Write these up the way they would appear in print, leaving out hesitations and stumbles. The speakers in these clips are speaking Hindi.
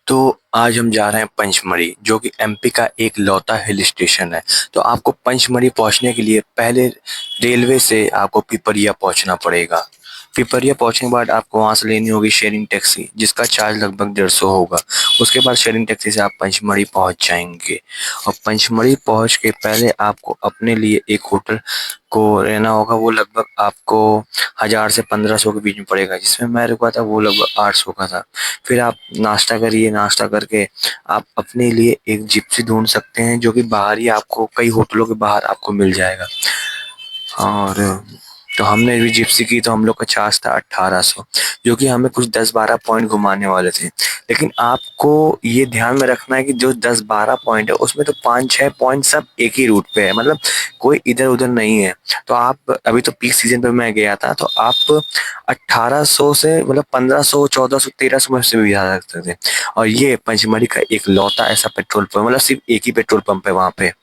तो आज हम जा रहे हैं पंचमढ़ी, जो कि एमपी का एक लौता हिल स्टेशन है। तो आपको पंचमढ़ी पहुंचने के लिए पहले रेलवे से आपको पिपरिया पहुंचना पड़ेगा। पिपरिया पहुंचने के बाद आपको वहां से लेनी होगी शेयरिंग टैक्सी, जिसका चार्ज लगभग 150 होगा। उसके बाद शेयरिंग टैक्सी से आप पंचमढ़ी पहुंच जाएंगे। और पंचमढ़ी पहुंच के पहले आपको अपने लिए एक होटल को रहना होगा। वो लगभग आपको 1000 से 1500 के बीच में पड़ेगा। जिसमें मैं रुका था वो लगभग 800 का था। फिर आप नाश्ता करिए, नाश्ता करके आप अपने लिए एक जिप्सी ढूंढ सकते हैं, जो कि बाहर ही आपको कई होटलों के बाहर आपको मिल जाएगा। और तो हमने भी जिप्सी की, तो हम लोग का चार्ज था 1800, जो कि हमें कुछ 10-12 पॉइंट घुमाने वाले थे। लेकिन आपको ये ध्यान में रखना है कि जो 10-12 पॉइंट है उसमें तो 5-6 पॉइंट सब एक ही रूट पे है, मतलब कोई इधर उधर नहीं है। तो आप अभी तो पीक सीजन पे मैं गया था, तो आप 1800 से मतलब 1500, 1400, 1300 में से भी जा सकते थे। और ये पंचमढ़ी का एक लौता ऐसा पेट्रोल पंप, मतलब सिर्फ एक ही पेट्रोल पंप है वहां पे।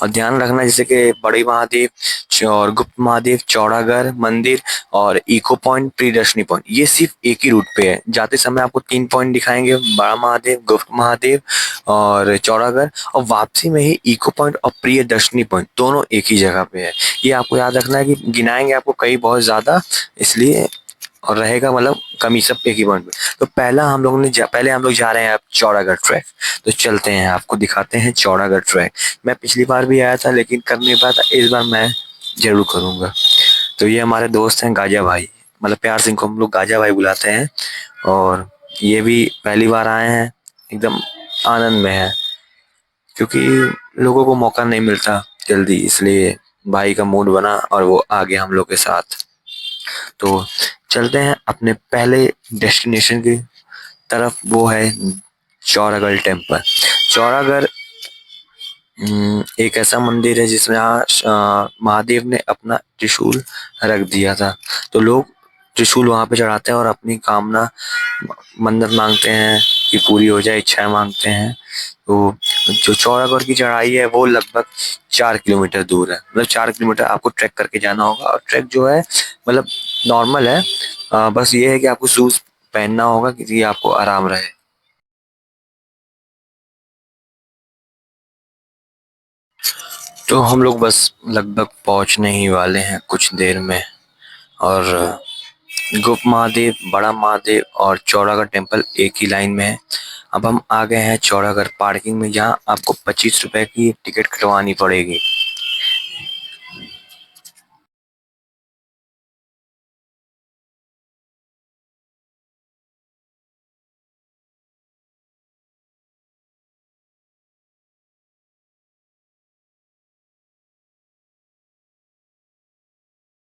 और ध्यान रखना जैसे कि बड़ी महादेव और गुप्त महादेव, चौड़ागढ़ मंदिर और इको पॉइंट, प्रियदर्शनी पॉइंट, ये सिर्फ एक ही रूट पे है। जाते समय आपको 3 पॉइंट दिखाएंगे, बड़ा महादेव, गुप्त महादेव और चौड़ागढ़। और वापसी में ही इको पॉइंट और प्रियदर्शनी पॉइंट दोनों एक ही जगह पे है। ये आपको याद रखना है कि गिनाएंगे आपको कई बहुत ज्यादा, इसलिए और रहेगा मतलब कमी सब एक ही पॉइंट पे। तो पहले हम लोग जा रहे हैं अब चौड़ागढ़ ट्रैक। तो चलते हैं, आपको दिखाते हैं चौड़ागढ़ ट्रैक। मैं पिछली बार भी आया था लेकिन कर नहीं पाया था, इस बार मैं जरूर करूंगा। तो ये हमारे दोस्त हैं गाजा भाई, मतलब प्यार से इनको हम लोग गाजा भाई बुलाते हैं। और ये भी पहली बार आए हैं, एकदम आनंद में है, क्योंकि लोगों को मौका नहीं मिलता जल्दी, इसलिए भाई का मूड बना और वो आ गया हम लोग के साथ। तो चलते हैं अपने पहले डेस्टिनेशन की तरफ, वो है चौरागढ़ टेम्पल। चौरागढ़ एक ऐसा मंदिर है जिसमें यहाँ महादेव ने अपना त्रिशूल रख दिया था। तो लोग त्रिशूल वहां पे चढ़ाते हैं और अपनी कामना, मन्नत मांगते हैं कि पूरी हो जाए, इच्छाएं मांगते हैं। तो जो चौरागढ़ की चढ़ाई है वो लगभग 4 किलोमीटर दूर है, मतलब 4 किलोमीटर आपको ट्रैक करके जाना होगा। और ट्रैक जो है मतलब नॉर्मल है, बस ये है कि आपको शूज पहनना होगा क्योंकि आपको आराम रहे। तो हम लोग बस लगभग पहुंचने ही वाले हैं कुछ देर में। और गुप्त महादेव, बड़ा महादेव और चौरागढ़ टेम्पल एक ही लाइन में है। अब हम आ गए हैं चौरागढ़ पार्किंग में, जहाँ आपको 25 रुपए की टिकट कटवानी पड़ेगी।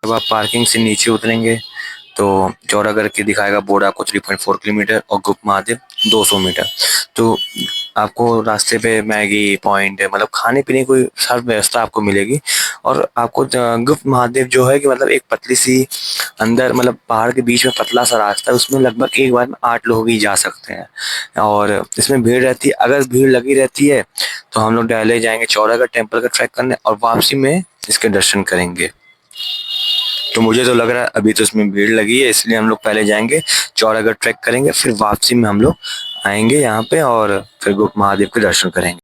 जब आप पार्किंग से नीचे उतरेंगे तो चौरागढ़ की दिखाएगा बोर्ड आपको 3.4 किलोमीटर और गुप्त महादेव 200 मीटर। तो आपको रास्ते पे मैगी पॉइंट है, मतलब खाने पीने की कोई सब व्यवस्था आपको मिलेगी। और आपको गुप्त महादेव जो है कि मतलब एक पतली सी अंदर, मतलब पहाड़ के बीच में पतला सा रास्ता है, उसमें लगभग एक बार में 8 लोग ही जा सकते हैं। और इसमें भीड़ रहती है, अगर भीड़ लगी रहती है तो हम लोग डायरेक्ट जाएंगे चौरागढ़ टेम्पल का ट्रैक करने और वापसी में इसके दर्शन करेंगे। तो मुझे तो लग रहा है अभी तो इसमें भीड़ लगी है, इसलिए हम लोग पहले जाएंगे चौरागढ़ ट्रैक करेंगे, फिर वापसी में हम लोग आएंगे यहाँ पे और फिर गुप्त महादेव के दर्शन करेंगे।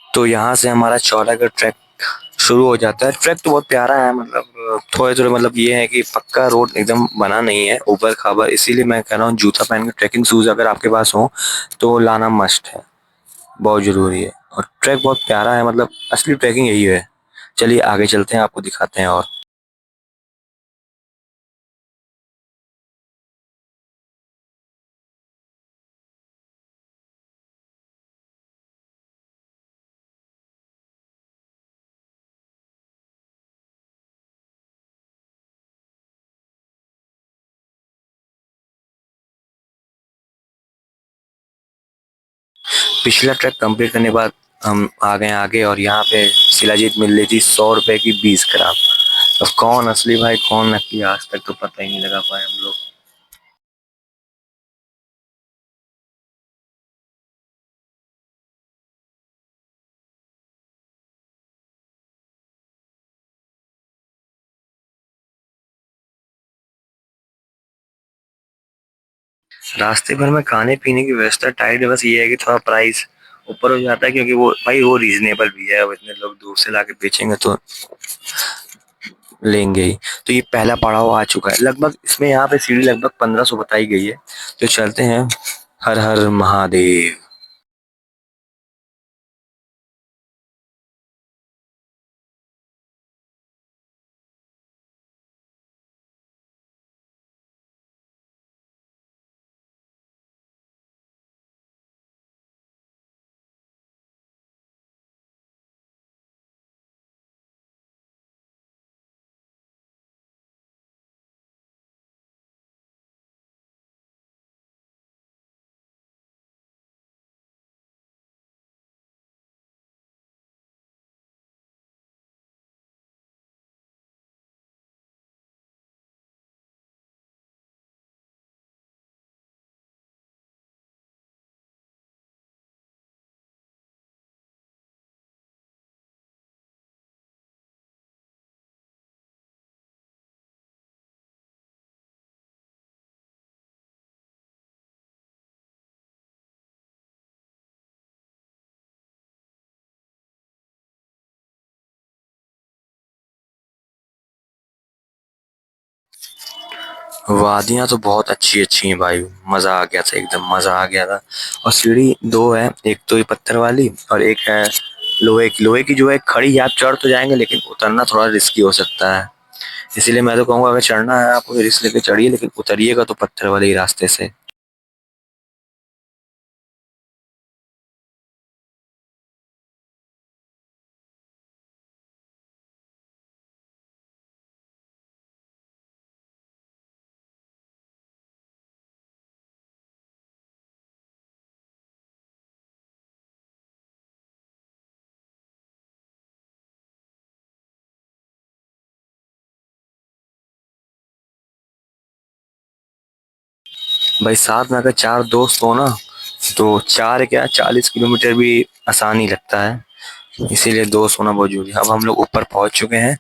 तो यहाँ से हमारा चौरागढ़ ट्रैक शुरू हो जाता है। ट्रैक तो बहुत प्यारा है, मतलब थोड़े थोड़े, मतलब ये है कि पक्का रोड एकदम बना नहीं है, ऊपर खाबर, इसीलिए मैं कह रहा हूँ जूता पहन के ट्रैकिंग शूज अगर आपके पास हो तो लाना मस्ट है, बहुत जरूरी है। और ट्रैक बहुत प्यारा है, मतलब असली ट्रैकिंग यही है। चलिए आगे चलते हैं, आपको दिखाते हैं और पिछला ट्रैक कंप्लीट करने के बाद हम आ गए आगे, और यहाँ पे शिलाजीत मिल रही थी 100 रुपए की 20 ग्राम। अब कौन असली भाई कौन नकली आज तक तो पता ही नहीं लगा पाए हम लोग। रास्ते भर में खाने पीने की व्यवस्था टाइट है, बस ये है कि थोड़ा प्राइस ऊपर हो जाता है, क्योंकि वो भाई वो रीजनेबल भी है, अब इतने लोग दूर से लाके बेचेंगे तो लेंगे ही। तो ये पहला पड़ाव आ चुका है लगभग, इसमें यहाँ पे सीढ़ी लगभग 1500 बताई गई है। तो चलते हैं। हर हर महादेव। वादियां तो बहुत अच्छी अच्छी हैं भाई। मजा आ गया था, एकदम मजा आ गया था। और सीढ़ी दो है, एक तो ये पत्थर वाली और एक है लोहे की जो है खड़ी है। आप चढ़ तो जाएंगे लेकिन उतरना थोड़ा रिस्की हो सकता है। इसीलिए मैं तो कहूंगा अगर चढ़ना है आपको रिस्क लेके चढ़िए, लेकिन उतरिएगा तो पत्थर वाले ही रास्ते से। भाई साथ में अगर चार दोस्त हो ना, तो चार क्या 40 किलोमीटर भी आसान ही लगता है। इसीलिए दोस्त होना बहुत जरूरी है। अब हम लोग ऊपर पहुंच चुके हैं।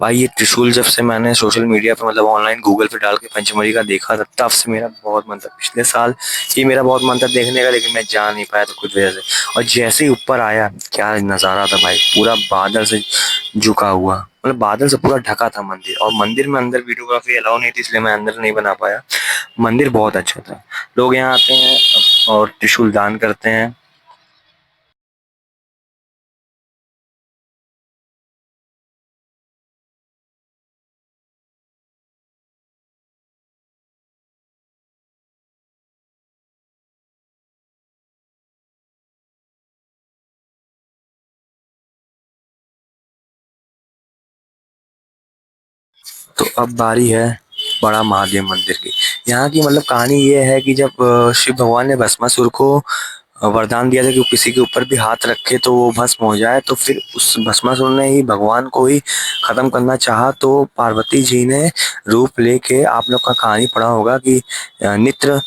भाई ये त्रिशूल जब से मैंने सोशल मीडिया पे मतलब ऑनलाइन गूगल पे डाल के पंचमढ़ी का देखा था, तब से मेरा बहुत मन था। पिछले साल ही मेरा बहुत मन था देखने का, लेकिन मैं जा नहीं पाया तो कुछ वजह से। और जैसे ही ऊपर आया, क्या नजारा था भाई, पूरा बादल से झुका हुआ, मतलब बादल से पूरा ढका था मंदिर। और मंदिर में अंदर वीडियोग्राफी अलाउ नहीं थी, इसलिए मैं अंदर नहीं बना पाया। मंदिर बहुत अच्छा था। लोग यहाँ आते हैं और त्रिशूल दान करते हैं। तो अब बारी है बड़ा महादेव मंदिर की। यहाँ की मतलब कहानी ये है कि जब शिव भगवान ने भस्मासुर को वरदान दिया था कि वो किसी के ऊपर भी हाथ रखे तो वो भस्म हो जाए, तो फिर उस भस्मासुर ने ही भगवान को ही खत्म करना चाहा। तो पार्वती जी ने रूप लेके, आप लोग का कहानी पढ़ा होगा कि नित्र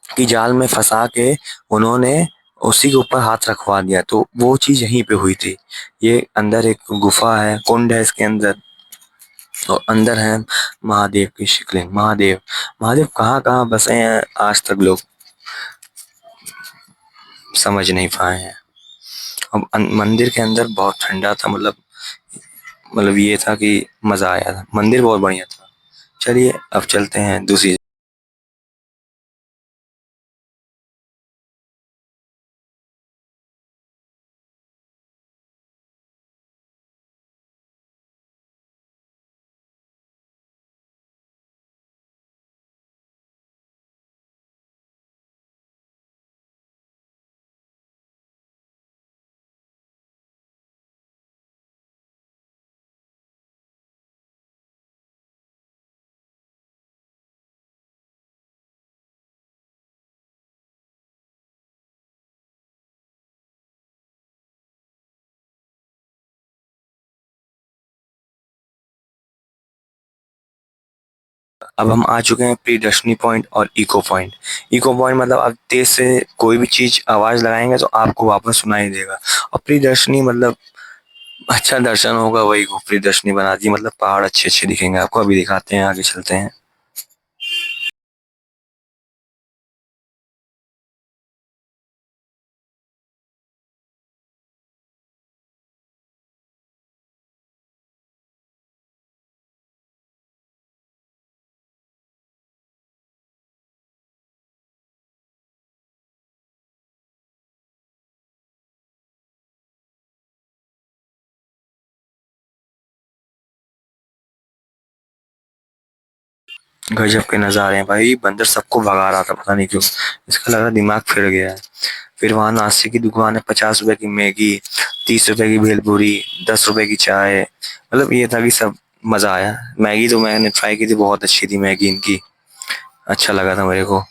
की जाल में फंसा के उन्होंने उसी के ऊपर हाथ रखवा दिया। तो वो चीज यहीं पे हुई थी। ये अंदर एक गुफा है, कुंड है इसके अंदर, और अंदर है महादेव की शिवलिंग। महादेव महादेव कहाँ कहाँ बसे हैं आज तक लोग समझ नहीं पाए हैं। अब मंदिर के अंदर बहुत ठंडा था, मतलब ये था कि मजा आया था, मंदिर बहुत बढ़िया था। चलिए अब चलते हैं दूसरी अब हम आ चुके हैं प्रियदर्शनी पॉइंट और इको पॉइंट। इको पॉइंट मतलब आप तेज से कोई भी चीज आवाज लगाएंगे तो आपको वापस सुनाई देगा। और प्रियदर्शनी मतलब अच्छा दर्शन होगा, वही को प्रियदर्शनी बना दी, मतलब पहाड़ अच्छे अच्छे दिखेंगे आपको। अभी दिखाते हैं, आगे चलते हैं। गजब के नजारे हैं भाई, बंदर सबको भगा रहा था, पता नहीं क्यों। इसका लग रहा दिमाग फिर गया है। फिर वहां नाश्ते की दुकान है, 50 रुपए की मैगी, 30 रुपए की भेलपूरी, 10 रुपए की चाय। मतलब ये था कि सब मजा आया। मैगी तो मैंने ट्राई की थी, बहुत अच्छी थी मैगी इनकी, अच्छा लगा था मेरे को।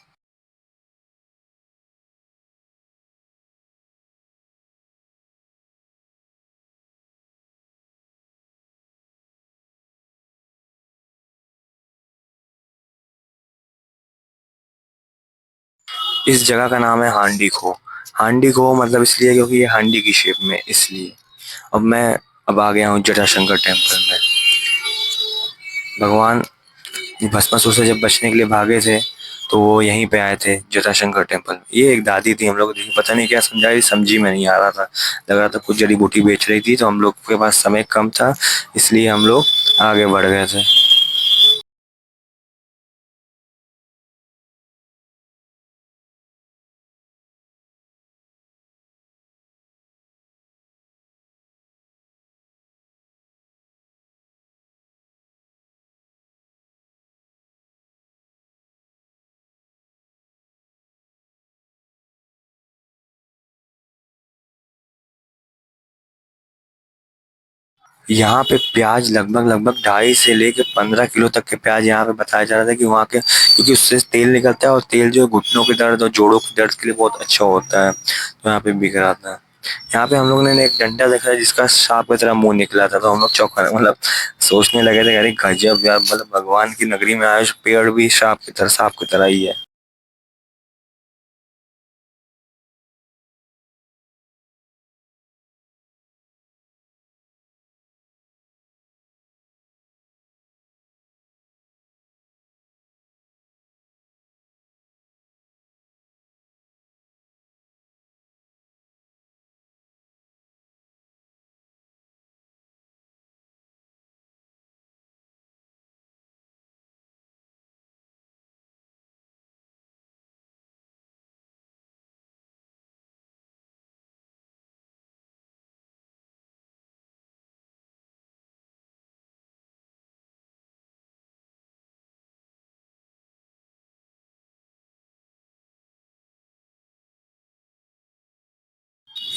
इस जगह का नाम है हांडी खो। हांडी खो मतलब इसलिए क्योंकि ये हांडी की शेप में, इसलिए। अब मैं अब आ गया हूँ जटाशंकर टेम्पल में। भगवान भस्मासुर से जब बचने के लिए भागे थे, तो वो यहीं पे आए थे जटाशंकर टेम्पल। ये एक दादी थी, हम लोग पता नहीं क्या समझा रही, समझी में नहीं आ रहा था। लग रहा था कुछ जड़ी बूटी बेच रही थी, तो हम लोग के पास समय कम था, इसलिए हम लोग आगे बढ़ गए थे। यहाँ पे प्याज लगभग लगभग 2.5 से लेके 15 किलो तक के प्याज यहाँ पे बताया जा रहा था कि वहाँ के, क्योंकि उससे तेल निकलता है, और तेल जो है घुटनों के दर्द और जोड़ों के दर्द के लिए बहुत अच्छा होता है, तो यहाँ पे बिक रहा था। यहाँ पे हम लोग ने एक डंडा देखा है जिसका सांप की तरह मुंह निकला था, तो हम लोग चौंका, मतलब सोचने लगे थे, अरे गजब यार, मतलब भगवान की नगरी में आए, पेड़ भी सांप की तरह ही है।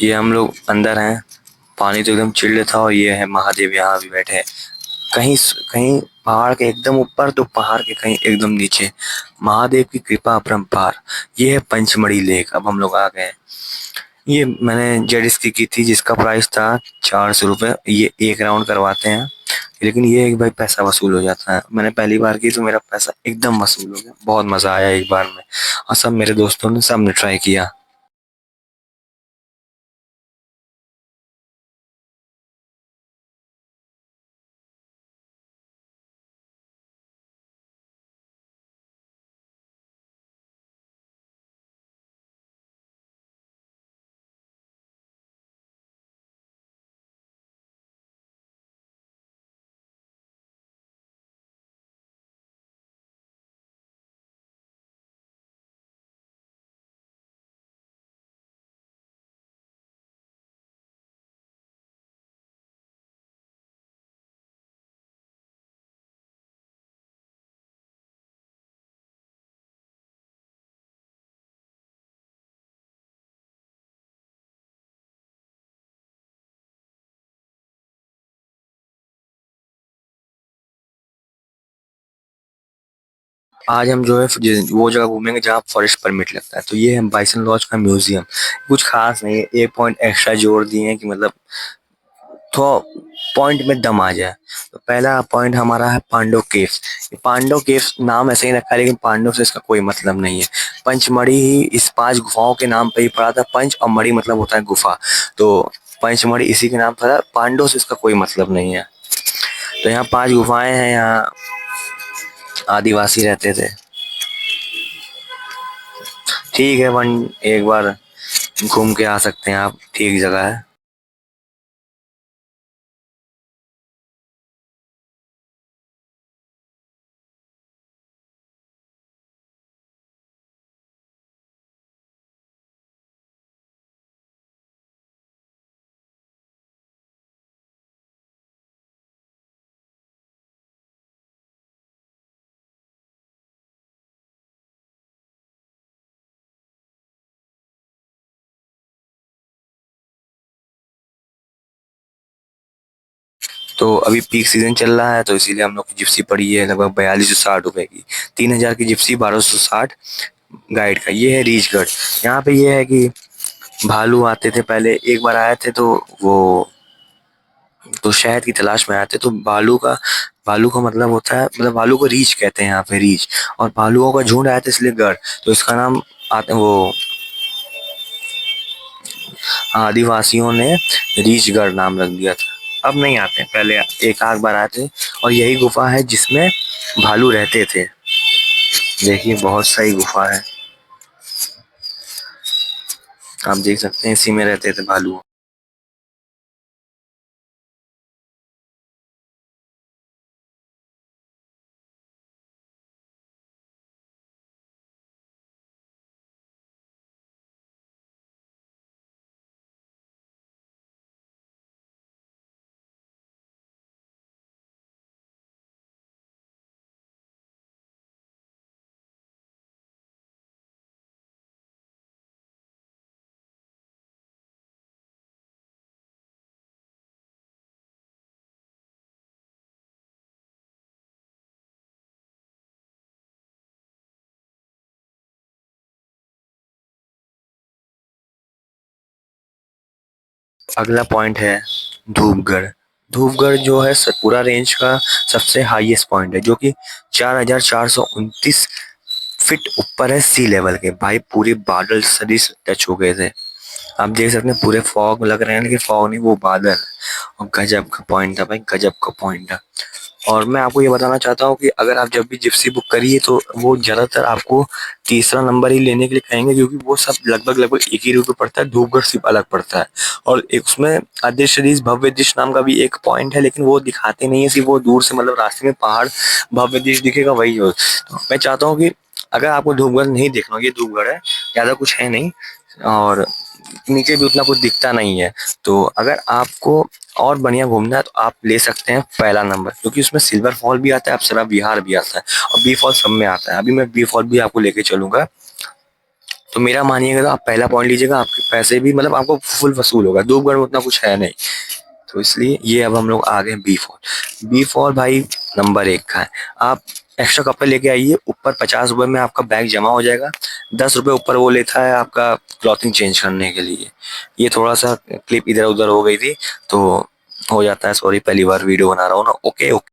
ये हम लोग अंदर हैं, पानी तो एकदम चिल्ड था, और ये है महादेव यहाँ भी बैठे हैं। कहीं कहीं पहाड़ के एकदम ऊपर, तो पहाड़ के कहीं एकदम नीचे। महादेव की कृपा अपरंपार। ये है पंचमढ़ी लेक। अब हम लोग आ गए। ये मैंने जेट स्की की थी, जिसका प्राइस था 400 रुपये। ये एक राउंड करवाते हैं, लेकिन ये एक भाई पैसा वसूल हो जाता है। मैंने पहली बार की तो मेरा पैसा एकदम वसूल हो गया, बहुत मजा आया एक बार में। और सब मेरे दोस्तों ने, सबने ट्राई किया। आज हम जो है वो जगह घूमेंगे जहाँ फॉरेस्ट परमिट लगता है। तो ये है बाइसन लॉज का म्यूजियम। कुछ खास नहीं है, एक पॉइंट एक्स्ट्रा जोड़ दिए हैं कि मतलब तो पॉइंट में दम आ जाए। तो पहला पॉइंट हमारा है पांडव केव्स। पांडव केव्स नाम ऐसे ही रखा है, लेकिन पांडव से इसका कोई मतलब नहीं है। पंचमढ़ी ही इस 5 गुफाओं के नाम पे ही पड़ा था। पंच और मढ़ी मतलब होता है गुफा, तो पंचमढ़ी इसी के नाम पर है। पांडव से इसका कोई मतलब नहीं है। तो यहाँ 5 गुफाएं हैं, यहाँ आदिवासी रहते थे। ठीक है, वन एक बार घूम के आ सकते हैं आप, ठीक जगह है। तो अभी पीक सीजन चल रहा है, तो इसीलिए हम लोग की जिप्सी पड़ी है लगभग 4260 रुपए की। 3000 की जिप्सी, 1260 गाइड का। ये है रीचगढ़। यहाँ पे ये है कि भालू आते थे पहले, एक बार आए थे तो वो, तो शहद की तलाश में आए थे। तो भालू का मतलब होता है, मतलब भालू को रीछ कहते हैं यहाँ पे, रीछ। और भालुओं का झुंड आया था इसलिए गढ़। तो इसका नाम आते वो आदिवासियों ने रीछगढ़ नाम रख दिया था। अब नहीं आते, पहले एक आध बार आए थे। और यही गुफा है जिसमें भालू रहते थे। देखिए बहुत सही गुफा है, आप देख सकते हैं, इसी में रहते थे भालू। अगला पॉइंट है धूपगढ़। धूपगढ़ जो है सतपुरा रेंज का सबसे हाईएस्ट पॉइंट है, जो कि 4429 फीट ऊपर है सी लेवल के। भाई पूरे बादल सदिश टच हो गए थे। आप देख सकते हैं पूरे फॉग लग रहे हैं, लेकिन फॉग नहीं, वो बादल है। और गजब का पॉइंट था भाई, गजब का पॉइंट था। और मैं आपको ये बताना चाहता हूँ कि अगर आप जब भी जिप्सी बुक करिए, तो वो ज़्यादातर आपको तीसरा नंबर ही लेने के लिए कहेंगे, क्योंकि वो सब लगभग लगभग एक ही रूट पड़ता है। धूपगढ़ सिर्फ अलग पड़ता है। और एक उसमें अदृश्य दिश भव्य दिश नाम का भी एक पॉइंट है, लेकिन वो दिखाते नहीं है, सिर्फ वो दूर से मतलब रास्ते में पहाड़ भव्य दिश दिखेगा, वही हो। तो मैं चाहता हूँ कि अगर आपको धूपगढ़ नहीं देखना, ये धूपगढ़ है, ज़्यादा कुछ है नहीं, और नीचे भी उतना कुछ दिखता नहीं है। तो अगर आपको और बढ़िया घूमना है, तो आप ले सकते हैं पहला नंबर, क्योंकि उसमें सिल्वर फॉल भी आता है, अप्सरा विहार भी आता है, और बी फॉल सब में आता है। अभी मैं बी फॉल भी आपको लेके चलूंगा। तो मेरा मानिएगा तो आप पहला पॉइंट लीजिएगा, आपके पैसे भी मतलब आपको फुल वसूल होगा। धूपगढ़ में उतना कुछ है नहीं, तो इसलिए ये अब हम लोग आ गए बी फॉल। बी फॉल भाई नंबर 1 का है। आप एक्स्ट्रा कपड़े लेके आइए, ऊपर 50 रुपए में आपका बैग जमा हो जाएगा। 10 रुपए ऊपर वो लेता है आपका क्लॉथिंग चेंज करने के लिए। ये थोड़ा सा क्लिप इधर उधर हो गई थी, तो हो जाता है, सॉरी, पहली बार वीडियो बना रहा हूँ ना। Okay okay.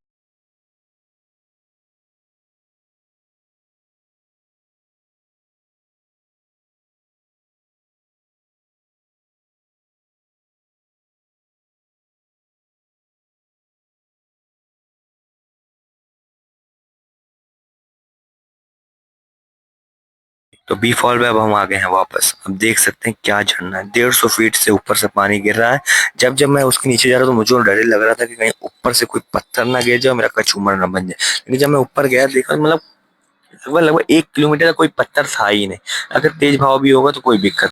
तो बी फॉल में अब हम आ गए हैं वापस। अब देख सकते हैं क्या झरना है, 150 फीट से ऊपर से पानी गिर रहा है। जब जब मैं उसके नीचे जा रहा था, तो मुझे डर लग रहा था कि कहीं ऊपर से कोई पत्थर ना गिर जाए, मेरा कचूमर ना बन जाए। लेकिन जब मैं ऊपर गया, देखा मतलब लगभग लगभग 1 किलोमीटर का कोई पत्थर था ही नहीं। अगर तेज भाव भी होगा तो कोई दिक्कत